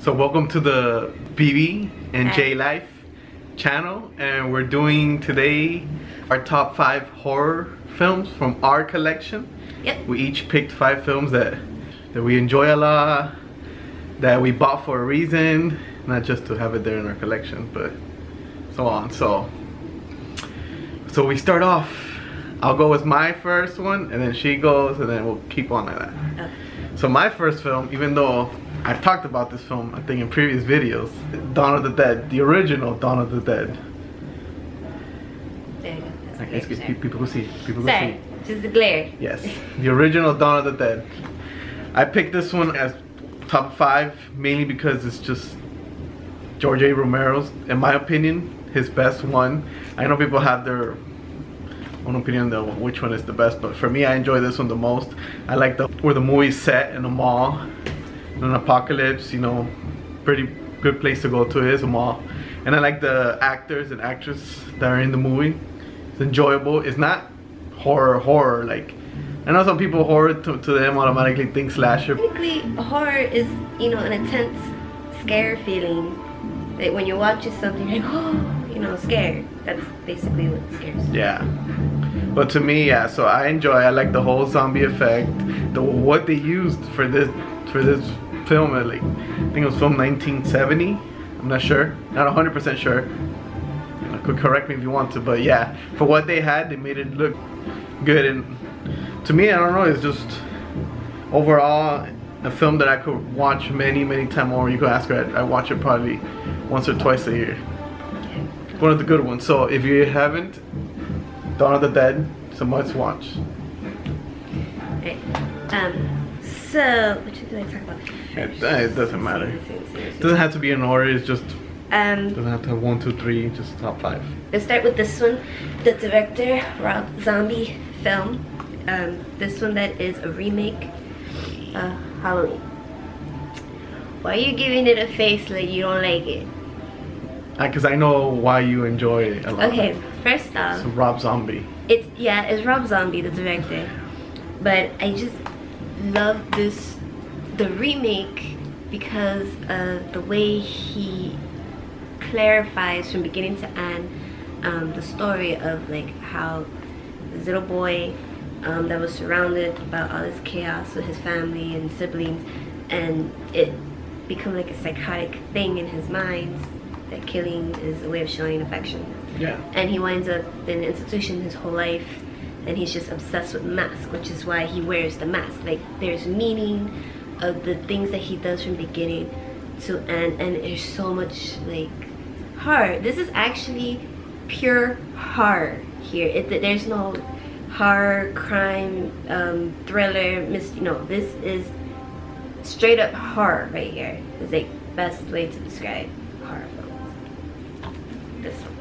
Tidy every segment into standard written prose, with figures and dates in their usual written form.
So welcome to the BiBi and Jlyfe channel, and we're doing today our top 5 horror films from our collection. Yep. We each picked 5 films that we enjoy a lot, that we bought for a reason, not just to have it there in our collection, but so on. So we start off. I'll go with my first one, and then she goes, and then we'll keep on like that. Okay. So my first film, even though I've talked about this film, I think, in previous videos, Dawn of the Dead, the original Dawn of the Dead. There you go. It's good. People will see. People will Sorry, see. just the glare. Yes, the original Dawn of the Dead. I picked this one as top 5 mainly because it's just George A. Romero's, in my opinion, his best one. I know people have their own opinion on which one is the best, but for me, I enjoy this one the most. I like where the movie's set in a mall, in an apocalypse, you know, pretty good place to go to is a mall. And I like the actors and actresses that are in the movie. It's enjoyable. It's not horror like, I know some people, horror to them automatically think slasher. Technically, horror is, you know, an intense scare feeling. That when you're watching something, you're like, oh, you know, scared. That's basically what scares. Yeah. But to me, yeah, so I like the whole zombie effect. What they used for this film, like, I think it was filmed 1970. I'm not sure, not 100% sure. You know, could correct me if you want to, but yeah, for what they had, they made it look good. And to me, I don't know, it's just overall a film that I could watch many times more. You could ask her, I watch it probably once or twice a year. One of the good ones. So if you haven't, Dawn of the Dead, it's a must watch. Right. So what do I talk about first? It doesn't matter. It doesn't have to be in order. It's just doesn't have to have 1, 2, 3. Just top 5. Let's start with this one. The director, Rob Zombie film. This one that is a remake of Halloween. Why are you giving it a face like you don't like it? Because I know why you enjoy it a lot. Okay, first off, it's Rob Zombie. It's Rob Zombie, the director. But I just love the remake, because of the way he clarifies from beginning to end the story of like how this little boy that was surrounded by all this chaos with his family and siblings, and it become like a psychotic thing in his mind that killing is a way of showing affection. Yeah. And he winds up in an institution his whole life, and he's just obsessed with masks, which is why he wears the mask. Like, there's meaning of the things that he does from beginning to end, and there's so much like horror. This is actually pure horror here. There's no horror, crime, thriller, you know, this is straight up horror right here. It's like best way to describe horror films. This one.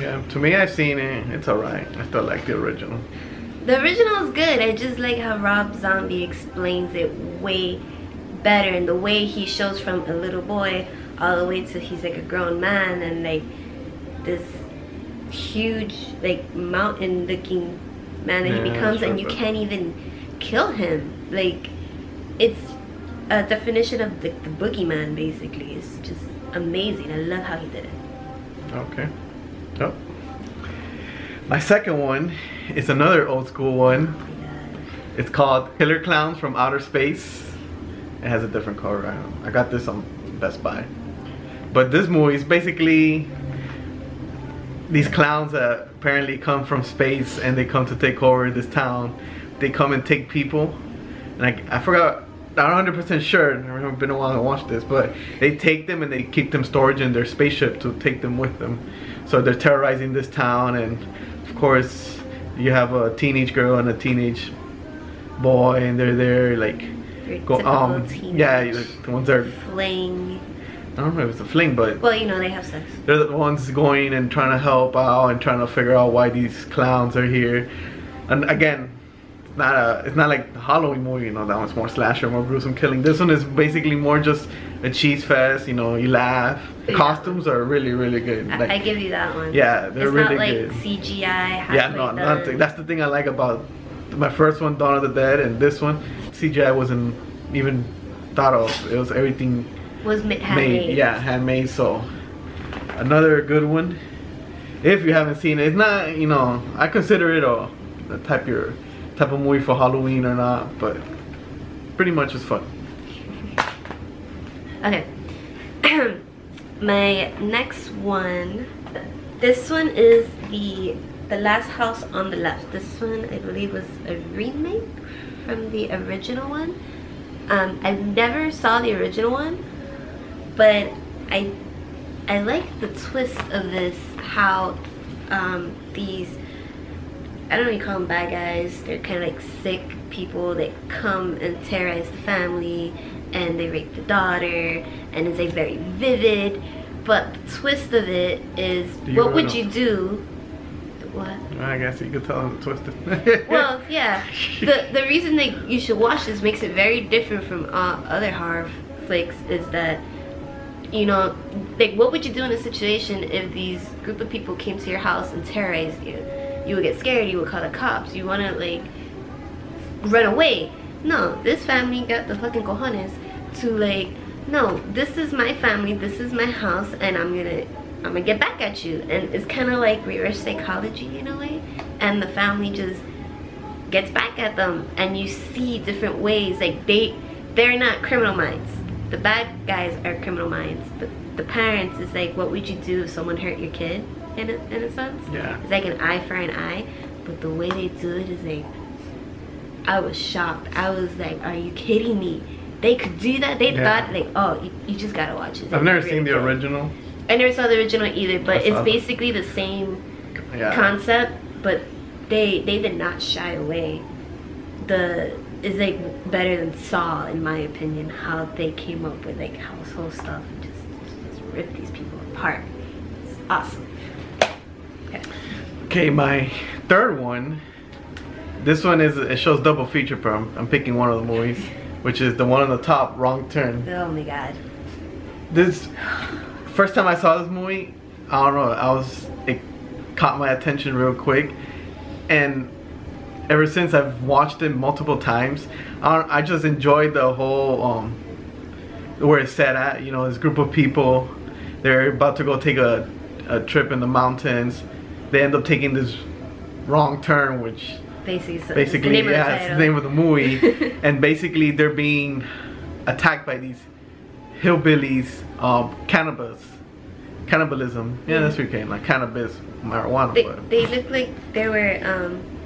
Yeah, to me, I've seen it. It's alright. I still like the original. The original is good. I just like how Rob Zombie explains it way better, and the way he shows from a little boy all the way to he's like a grown man, and like this huge like mountain looking man that he becomes, and you can't even kill him. Like, it's a definition of the boogeyman basically. It's just amazing. I love how he did it. Okay. Oh. My second one is another old school one. It's called Killer Clowns from Outer Space. It has a different cover. I got this on Best Buy. But this movie is basically these clowns that apparently come from space, and they come to take over this town. They come and take people. And I forgot, I'm not 100% sure, I haven't been a while to watch this, but they take them and they keep them storage in their spaceship to take them with them. So they're terrorizing this town, and of course you have a teenage girl and a teenage boy, and they're there like yeah, the ones that are fling. I don't know if it's a fling, but well, you know, they have sex. They're the ones going and trying to help out and trying to figure out why these clowns are here. And again, it's not like the Halloween movie, you know, that one's more slasher, more gruesome killing. This one is basically more just a cheese fest, you know, you laugh. The costumes are really good. Like, I give you that one. Yeah, they're really good. It's not like CGI. Yeah, no, nothing. That's the thing I like about my first one, Dawn of the Dead, and this one, CGI wasn't even thought of. It was everything was handmade. Yeah, handmade. So another good one. If you haven't seen it, it's not, you know, I consider it a type of movie for Halloween or not, but pretty much it's fun. Okay. My next one. This one is the Last House on the Left. This one I believe was a remake from the original one. I never saw the original one, but I like the twist of this, how these, I don't know if you call them bad guys, they're kind of like sick people that come and terrorize the family, and they rape the daughter, and it's like very vivid, but the twist of it is, what would you do? What? I guess you could tell them twisted. Well, yeah. The reason that you should watch this makes it very different from other horror flicks is that, you know, like, what would you do in a situation if these group of people came to your house and terrorized you? You would get scared, you would call the cops, you want to, like, run away. No, this family got the fucking cojones to, like, no, this is my family, this is my house, and I'm gonna get back at you. And it's kind of like reverse psychology in a way, and the family just gets back at them, and you see different ways, like, they're not criminal minds. The bad guys are criminal minds, but the parents is like, what would you do if someone hurt your kid, in a sense? Yeah. It's like an eye for an eye, but the way they do it is like, I was shocked. I was like, are you kidding me? They could do that? They thought, like, oh, you just gotta watch it. I've never seen the original. I never saw the original either, but it's basically the same concept, but they did not shy away. It's like better than Saw, in my opinion, how they came up with like household stuff and just rip these people apart. It's awesome. Okay, my third one. This one it shows double feature, but I'm picking one of the movies, which is the one on the top, Wrong Turn. Oh my god. This first time I saw this movie, I don't know, it caught my attention real quick, and ever since I've watched it multiple times, I just enjoyed the whole where it's set at. You know, this group of people, they're about to go take a trip in the mountains. They end up taking this wrong turn, which basically it's the name of the movie. And basically they're being attacked by these hillbillies, cannibalism. Yeah, that's what you can, like cannabis, marijuana. They look like they were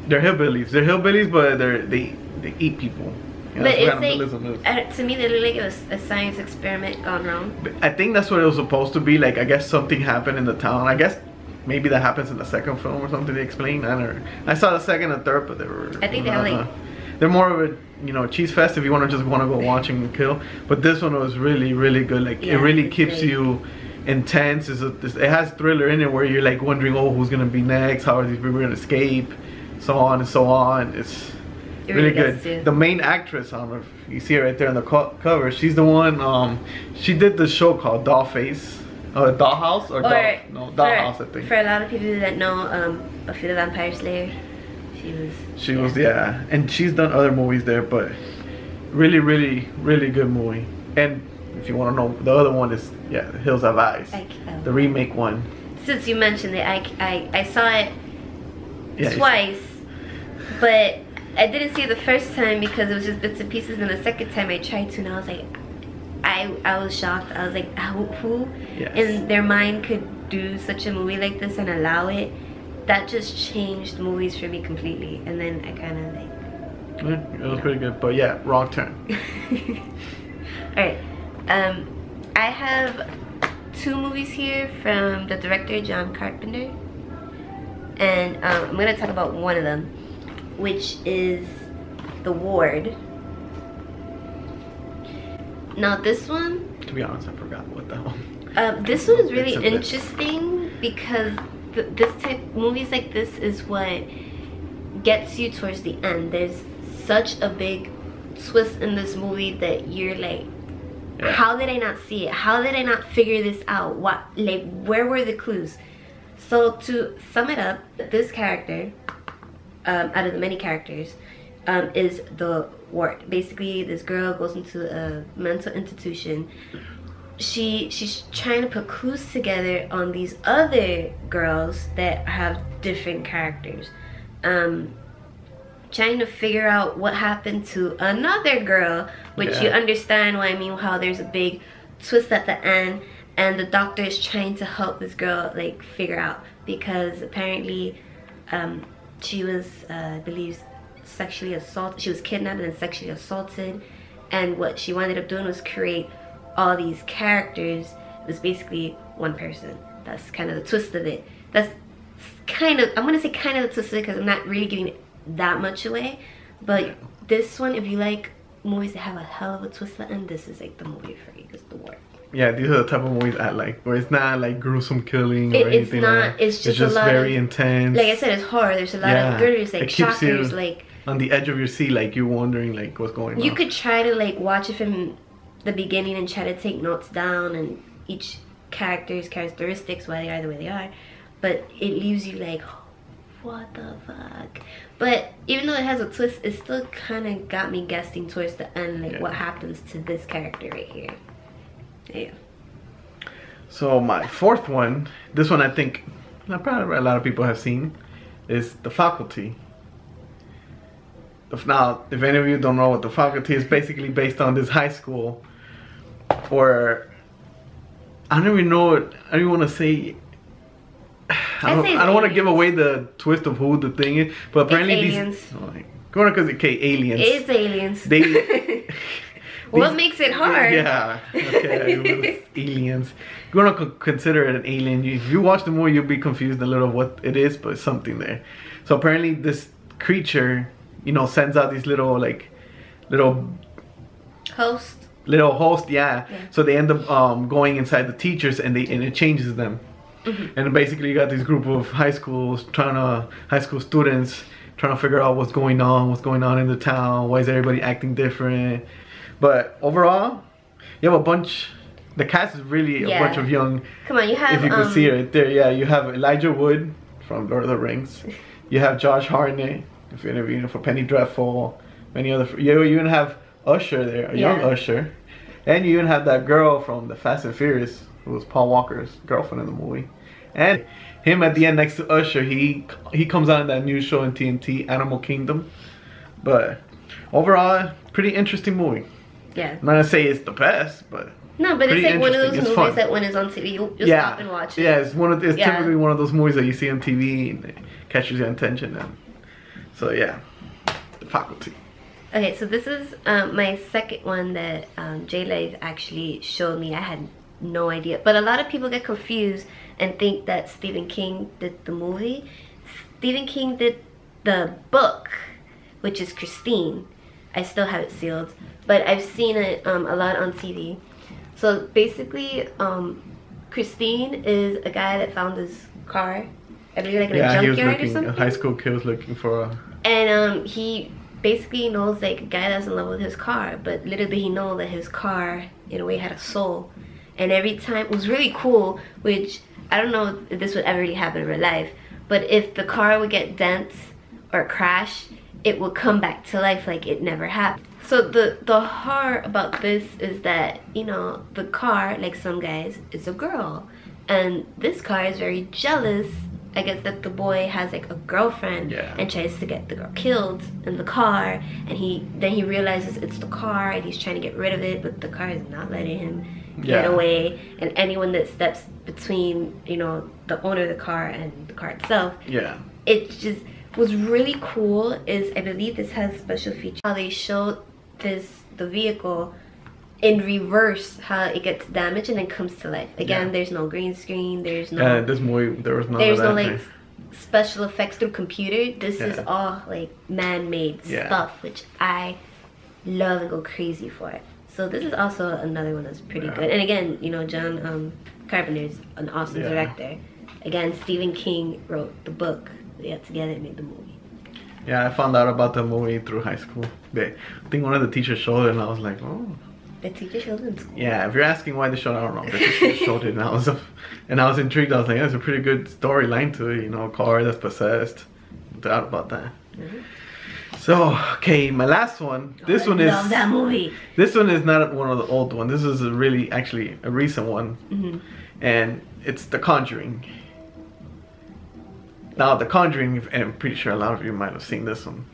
they're hillbillies. They're hillbillies, but they eat people. You know, but it's like, to me, they look like it was a science experiment gone wrong. I think that's what it was supposed to be. Like, I guess something happened in the town. I guess maybe that happens in the second film or something. They explain. I don't know. I saw the second and third, but they were. I think they have like. They're more of a, you know, cheese fest if you want to go watch and kill. But this one was really, really good. Like, it really keeps you intense. It has thriller in it where you're like wondering, oh, who's gonna be next? How are these people gonna escape? So on and so on. It's really good. The main actress, I don't know if you see her right there on the cover. She's the one. She did the show called Dollface, Dollhouse, or Dollhouse, I think. For a lot of people that know Buffy the Vampire Slayer, she was and she's done other movies there, but really, really, really good movie. And if you want to know, the other one is Hills Have Eyes, the remake one. Since you mentioned it, I saw it twice, but I didn't see it the first time because it was just bits and pieces, and the second time I tried to, and I was like, I was shocked. I was like, who in their mind could do such a movie like this and allow it? That just changed movies for me completely, and then I kind of like. It was pretty good, but yeah, Wrong Turn. Alright, I have two movies here from the director John Carpenter, and I'm gonna talk about one of them, which is The Ward. Now this one, to be honest, I forgot what that one. This one is really interesting because this type movies like this is what gets you towards the end. There's such a big twist in this movie that you're like, how did I not see it? How did I not figure this out? What, like, where were the clues? So to sum it up, this character, out of the many characters, is the wart. Basically, this girl goes into a mental institution. She's trying to put clues together on these other girls that have different characters. Trying to figure out what happened to another girl, which you understand what I mean, how there's a big twist at the end, and the doctor is trying to help this girl like figure out, because apparently she was believes sexually assaulted. She was kidnapped and sexually assaulted, and what she wound up doing was create all these characters. It was basically one person. That's kind of the twist of it. That's kind of, I'm gonna say kind of the twist of it, because I'm not really giving that much away. But this one, if you like movies that have a hell of a twist at the end, this is like the movie for you. It's the wart. Yeah, these are the type of movies I like, where it's not like gruesome killing or anything. It's not. Like that. It's just a lot very of, intense. Like I said, it's horror. There's a lot of girders, like shockers, like on the edge of your seat, like you're wondering like what's going on. You could try to like watch it from the beginning and try to take notes down and each character's characteristics, why they are the way they are, but it leaves you like, what the fuck. But even though it has a twist, it still kind of got me guessing towards the end, like what happens to this character right here. Yeah. So my fourth one, this one I think probably a lot of people have seen, is The Faculty. Now, if any of you don't know what The Faculty is, basically based on this high school where I don't even know, I don't even want to say, I don't want to give away the twist of who the thing is, but apparently it's aliens. Aliens. It's aliens. What makes it hard? Yeah, okay, aliens. You're gonna consider it an alien. If you watch the movie, you'll be confused a little what it is, but it's something there. So apparently this creature, you know, sends out these little host, yeah. So they end up going inside the teachers, and it changes them. And basically you got this group of high school students trying to figure out what's going on in the town, why is everybody acting different. But overall, you have a bunch, the cast is really a bunch of young, come on, you have, if you can see it right there, you have Elijah Wood from Lord of the Rings, you have Josh Hartnett, if you're interviewing for Penny Dreadful, many other, you even have Usher there, a young Usher, and you even have that girl from the Fast and Furious, who was Paul Walker's girlfriend in the movie. And him at the end next to Usher, he comes out in that new show in TNT, Animal Kingdom. But overall, pretty interesting movie. Yeah. I'm not gonna say it's the best, but no, but it's like one of those movies that when it's on TV, you'll stop and watch it. Yeah, it's typically one of those movies that you see on TV and it catches your attention. And so yeah, The Faculty. Okay, so this is my second one that Jlyfe actually showed me. I had no idea, but a lot of people get confused and think that Stephen King did the movie. Stephen King did the book, which is Christine. I still have it sealed, but I've seen it a lot on TV. So basically, Christine is a guy that found his car, I believe like in a junkyard or something. A high school kid was looking for a... And he basically knows like a guy that's in love with his car, but little did he know that his car in a way had a soul. And every time, it was really cool, which I don't know if this would ever really happen in real life, but if the car would get dents or crash, it would come back to life like it never happened. So the horror about this is that, you know, the car, like some guys, is a girl. And this car is very jealous, I guess, that the boy has like a girlfriend and tries to get the girl killed in the car. And then he realizes it's the car and he's trying to get rid of it, but the car is not letting him get away. And anyone that steps between, you know, the owner of the car and the car itself, it just was really cool. Is I believe this has special features how they showed the vehicle in reverse, how it gets damaged and then comes to life again. There's no green screen, there's no this movie, there's no like special effects through computer. This is all like man-made stuff, which I love and go crazy for it. So this is also another one that's pretty good. And again, you know, John Carpenter's an awesome director. Again, Stephen King wrote the book. They got together and made the movie. Yeah, I found out about the movie through high school. I think one of the teachers showed it and I was like, oh. The teacher showed it in school? Yeah, if you're asking why they showed it, I don't know. The teacher showed it and I was intrigued. I was like, that's a pretty good storyline to it, you know, a car that's possessed. No doubt about that. So, okay, my last one. This one I is. love that movie. This one is not one of the old ones. This is actually a recent one, and it's The Conjuring. Now, The Conjuring, and I'm pretty sure a lot of you might have seen this one.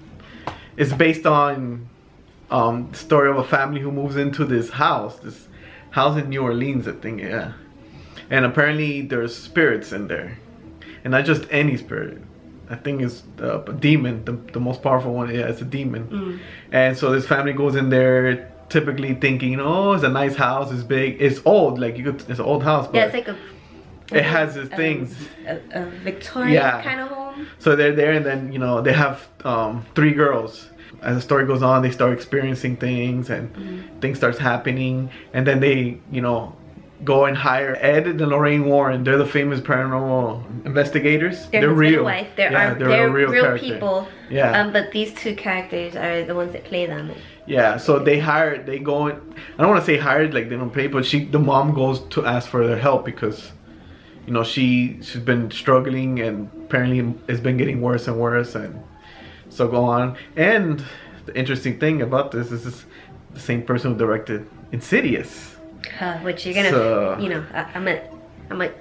It's based on the story of a family who moves into this house in New Orleans, I think, yeah. And apparently there's spirits in there, and not just any spirit. I think it's a demon, the most powerful one. Yeah, it's a demon. And so this family goes in there, typically thinking, oh, it's a nice house, it's big, it's old, like it's an old house, but yeah, it's like it has its things. A Victorian kind of home. So they're there, and then they have 3 girls. As the story goes on, they start experiencing things, and things starts happening, and then they go and hire Ed and Lorraine Warren. They're the famous paranormal investigators. They're real. Wife. They're real people. Yeah. But these 2 characters are the ones that play them. Yeah. So they go in. I don't want to say hired, like they don't pay, but the mom goes to ask for their help because, she's been struggling, and apparently it's been getting worse and worse, and so go on. And the interesting thing about this is the same person who directed Insidious. Which you're gonna, I'm gonna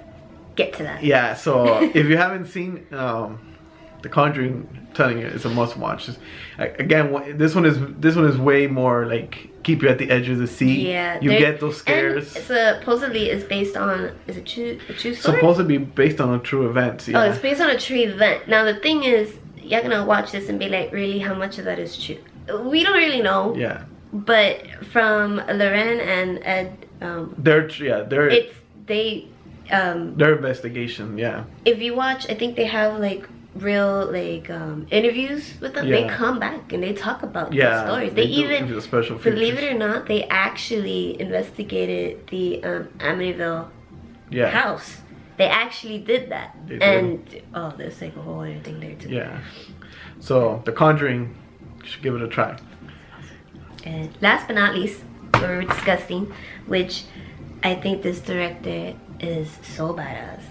get to that. Yeah, so if you haven't seen The Conjuring, I'm telling you, it's a must-watch. Again, this one is way more like keep you at the edge of the seat. Yeah, you get those scares. And supposedly, it's based on a true story. Supposed to be based on a true event. Yeah. Oh, it's based on a true event. Now the thing is, you're gonna watch this and be like, really, how much of that is true? We don't really know. Yeah. But from Lorraine and Ed, their investigation, yeah. If you watch, I think they have like real interviews with them. Yeah. They come back and they talk about the stories. They even, believe it or not, they actually investigated the Amityville house. They actually did that. There's like a whole other thing there too. Yeah. So The Conjuring, you should give it a try. And last but not least, we were discussing, which I think this director is so badass.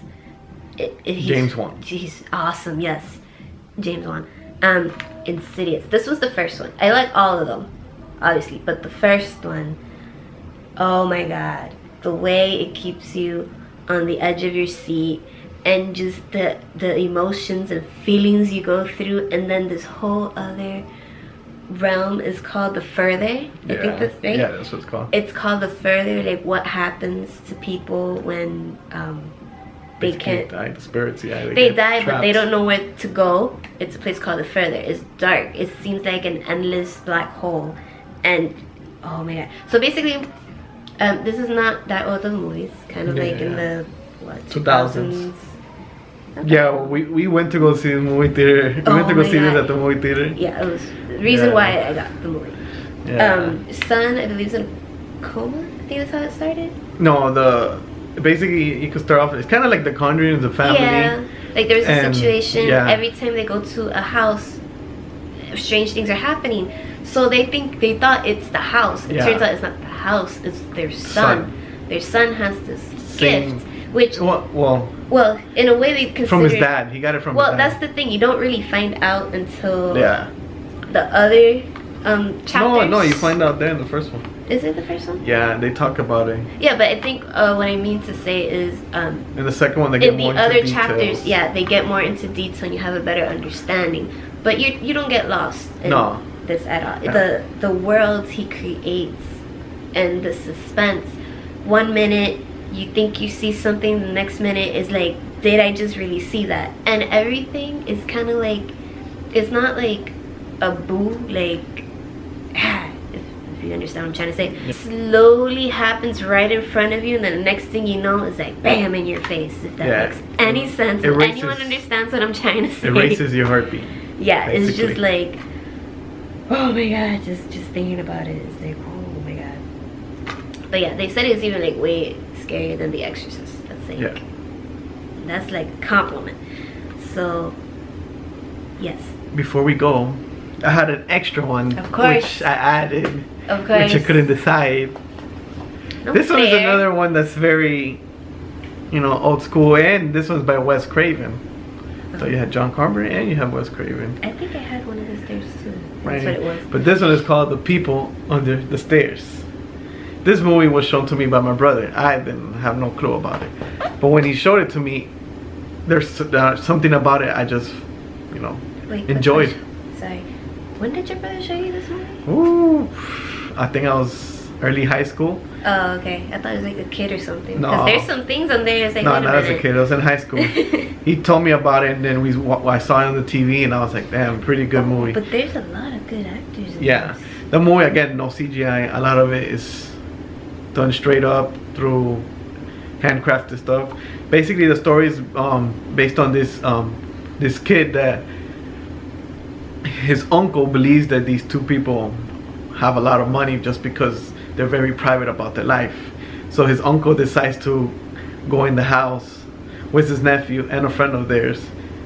James Wan. He's awesome, yes. James Wan. Insidious. This was the first one. I like all of them, obviously, but the first one, oh my god. The way it keeps you on the edge of your seat, and just the emotions and feelings you go through, and then this whole other realm is called The Further. I think that's right. Yeah, that's what it's called. It's called The Further, like what happens to people when they can't die. The spirits, they die, but they don't know where to go. It's a place called The Further. It's dark. It seems like an endless black hole, and oh my god. So basically, this is not that old of a movie. It's kind of like in the 2000s. Okay. Yeah, we went to go see the movie theater. We went to go see this at the movie theater. Yeah, it was the reason why I got the movie. Yeah. Son, I believe, is in a coma. I think that's how it started. No, basically you could start off. It's kind of like The Conjuring as a family. Yeah, like there's a situation. Yeah. Every time they go to a house, strange things are happening. So they thought it's the house. It turns out it's not the house. It's their son. Their son has this gift. Which well, in a way they consider from his dad. He got it from his dad. Well, that's the thing. You don't really find out until the other chapters. No, you find out there in the first one. Is it the first one? Yeah, they talk about it. Yeah, but I think what I mean to say is in the second one they get more into details. In the other chapters, they get more into detail and you have a better understanding. But you don't get lost in this at all. Yeah. The world he creates and the suspense. 1 minute you think you see something, the next minute is like, did I just really see that? And everything is kind of like, it's not like a boo, like, if you understand what I'm trying to say. It slowly happens right in front of you, and then the next thing you know is like, bam, in your face, if that makes any sense. If anyone understands what I'm trying to say. Erases your heartbeat. Yeah, basically. It's just like, oh my god, just thinking about it, it's like, oh my god. But yeah, they said it's even like way scarier than The Exorcist. That's like, that's like a compliment. So, yes. Before we go, I had an extra one, of course, which I added, of course, which I couldn't decide. This one is another one that's very, old school, and this one's by Wes Craven. So you had John Carpenter and you have Wes Craven. I think I had one of his theirs too. That's what it was. But this one is called The People Under the Stairs. This movie was shown to me by my brother. I didn't have no clue about it. But when he showed it to me, there's something about it I just, you know, enjoyed. Sorry. When did your brother show you this movie? Ooh, I think I was early high school. Oh, okay. I thought it was like a kid or something. No. Because there's some things on there that's like, No, not as a kid. I was in high school. He told me about it, and then I saw it on the TV, and I was like, damn, pretty good movie. But there's a lot of good actors in this. The movie, again, no CGI. A lot of it is done straight up through handcrafted stuff. Basically, the story is based on this kid that his uncle believes that these two people have a lot of money just because they're very private about their life. So his uncle decides to go in the house with his nephew and a friend of theirs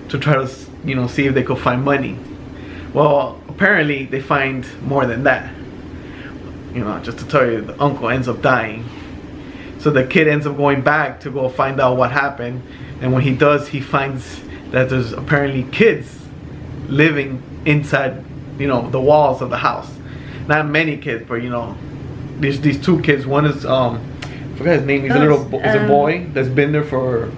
to try to, you know, see if they could find money. Well, apparently they find more than that. You know, just to tell you, the uncle ends up dying. So the kid ends up going back to go find out what happened. And when he does, he finds that there's apparently kids living inside, you know, the walls of the house. Not many kids, but you know, there's these two kids. One is I forgot his name. He's a boy that's been there for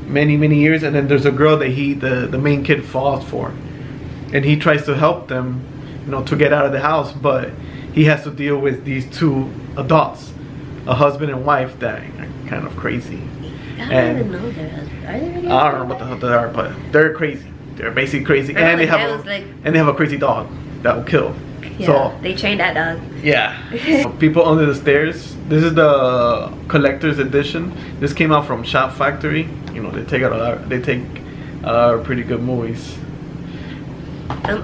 many years, and then there's a girl that the main kid falls for, and he tries to help them, you know, to get out of the house, but he has to deal with these two adults, a husband and wife that are kind of crazy. I don't even know their husband. Are they really? I don't know what the hell they are, but they're crazy. They're basically crazy, and they have a crazy dog that will kill. Yeah, so they trained that dog. Yeah. People Under the Stairs. This is the collector's edition. This came out from Shop Factory. You know, they take a lot of pretty good movies.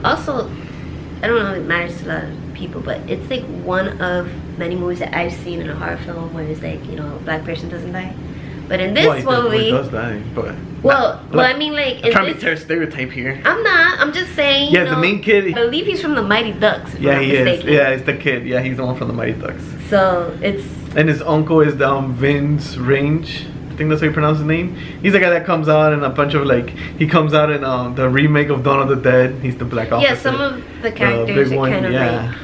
Also, I don't know if it matters to a lot of people, but it's like one of many movies that I've seen in a horror film where it's like, you know, a black person doesn't die. But in this movie, he does die, but well, I mean, like, I'm trying to tear stereotype here. I'm not. I'm just saying. Yeah, you know, the main kid. I believe he's from the Mighty Ducks. If Yeah, I'm not he mistaken. is. Yeah, it's the kid. Yeah, he's the one from the Mighty Ducks. So it's. And his uncle is Vince Range. I think that's how you pronounce his name. He's the guy that comes out in a bunch of he comes out in the remake of Dawn of the Dead. He's the black officer. Yeah, some of the characters are kind of like,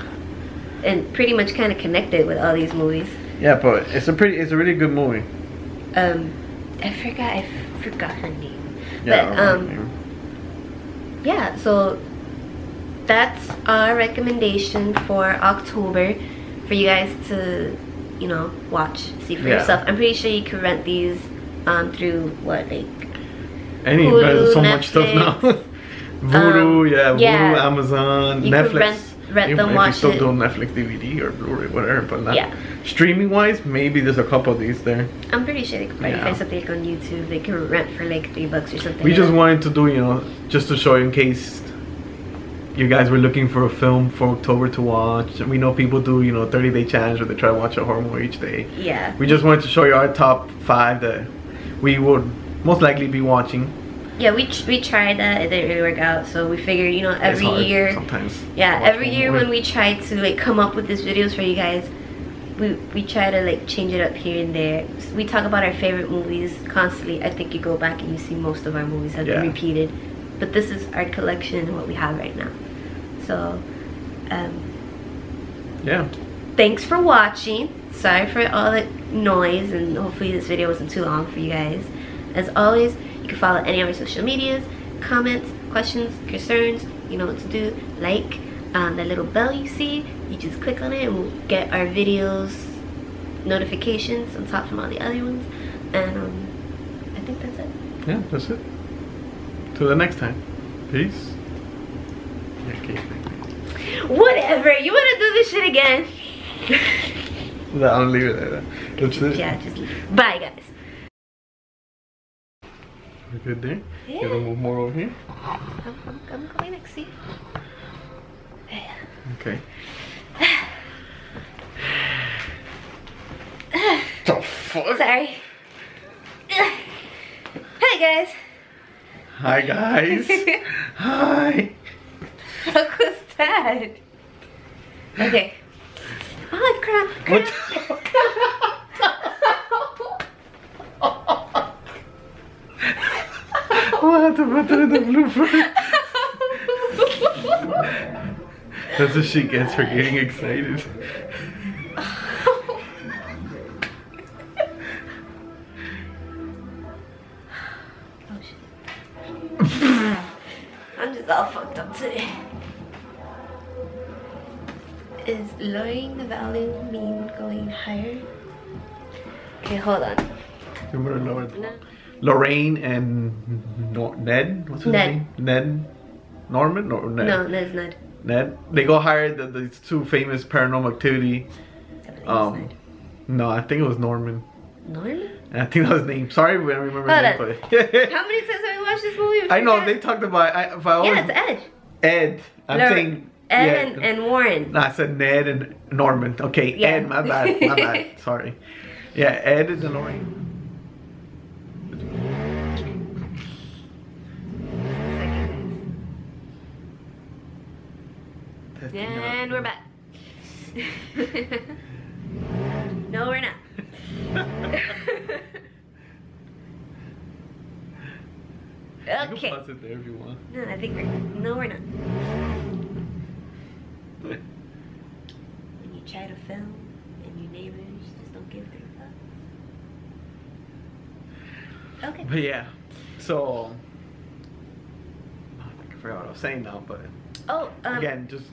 and pretty much kind of connected with all these movies. Yeah, but it's a really good movie. I forgot her name. Yeah, but yeah, so that's our recommendation for October for you guys to, you know, watch, see for yourself. I'm pretty sure you can rent these through what, like Hulu, there's so Netflix, much stuff now. Voodoo, Voodoo, Amazon, you Netflix. Rent them, watch you still it. do Netflix DVD or Blu-ray, whatever, but not streaming wise. Maybe there's a couple of these there. I'm pretty sure they could probably find something like on YouTube. They can rent for like $3 or something. We just wanted to do, you know, just to show you in case you guys were looking for a film for October to watch. We know people do, you know, 30-day challenge where they try to watch a horror movie each day. Yeah. We just wanted to show you our top 5 that we would most likely be watching. Yeah, we tried that. It didn't really work out, so we figured, you know, every year sometimes. Yeah, every year when we try to like come up with these videos for you guys, we try to like change it up here and there. We talk about our favorite movies constantly. I think you go back and you see most of our movies have been repeated, but this is our collection and what we have right now. So, yeah. Thanks for watching. Sorry for all the noise, and hopefully this video wasn't too long for you guys. As always, you can follow any of our social medias, comments, questions, concerns, you know what to do. Like that little bell you see, you just click on it and we'll get our videos notifications on top from all the other ones. And I think that's it. Yeah, that's it. Till the next time. Peace. Okay. Whatever, you want to do this shit again? No, I'll leave it there. That's it. Yeah, just leave it. Bye, guys. We're good there? Yeah. You wanna move more over here? I'm going next to you. Okay. The fuck? Sorry. Hey guys. Hi guys. Hi. What was that? Okay. Oh crap. What? We'll have to put that in the blooper. That's what she gets for getting excited. Oh shit. I'm just all fucked up today. Is lowering the volume mean going higher? Okay, hold on. Remember Laura? No. Lorraine and Ned? What's his name? Ned? Norman? Or Ned? No, Ned's Ned. Ned? They go hire these two famous paranormal activity. No, I think it was Norman. Norman? I think that was his name. Sorry, I don't remember his name. But how many times have we watched this movie? I know, they talked about yeah, it's Ed. Ed. I'm saying Ed and Warren. No, I said Ned and Norman. Okay, yeah. Ed, my bad. My bad. Sorry. Yeah, Ed and Lorraine. And we're back. No, we're not. Okay. You Okay. can pause it there if you want. No, I think we're no, we're not. When you try to film and your neighbors just don't give 3 fucks. Okay. But yeah, so I forgot what I was saying now, but oh, again, just